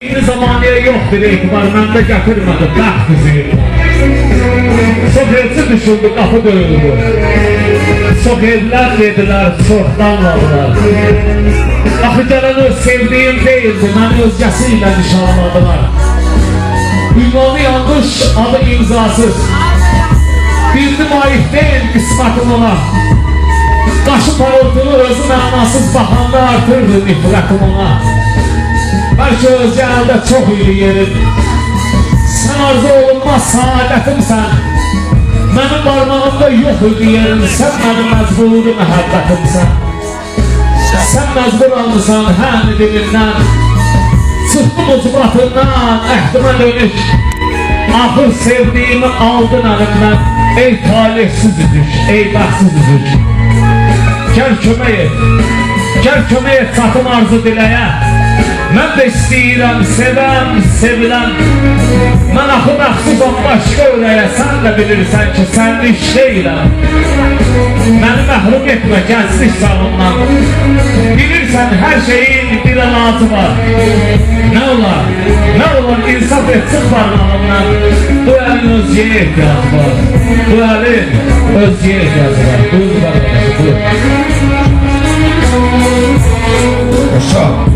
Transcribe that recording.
Bir zamaniye yoktur etibar, mən də gətirmədim, bəxt bizi. Çox elçi düşüldü, qapı döyüldü. Çox evlər dedilər, çoxdanladılar. Axı gələn öz sevdiyim deyildi, məni özgəsi ilə nişanladılar. Ünvanı yanlış, adı imzasız. Bildim ayıq deyil qismətim ona. Qaşı parıltılı özü mənasız baxanda artırdı nifrətim ona. Bəlkə özü əldə çox ili yerin. Sən arzu olunmaz saadətimsən. Mənim barmağımda yox idi yerin. Sən mənim məcburi məhəbbətimsən. Sən məcbur almışsan həm dilindən. Çıxdım ucbatından, əhdimə dönük. Axır sevdiyimi aldın əlimdən. Ey talihsiz üzüş, ey bəxtsiz üzüş. Gəl kömək et, gəl kömək et çatım arzu diləyə. Mən də istəyirəm, sevəm, seviləm. Mən axı məxsusam başqa ürəyə. Sən də bilirsən ki, sənlik deyiləm. Məni məhrum etmə gənclik çağımdan. Bilirsən hər şeyin bir əlacı var. Nə olar insaf et çıx barmağımdan. Bu əlin özgəyə ehtiyacı var. Bu əlin özgəyə ehtiyacı var. Buyur barmağım, buyur. Uşaq.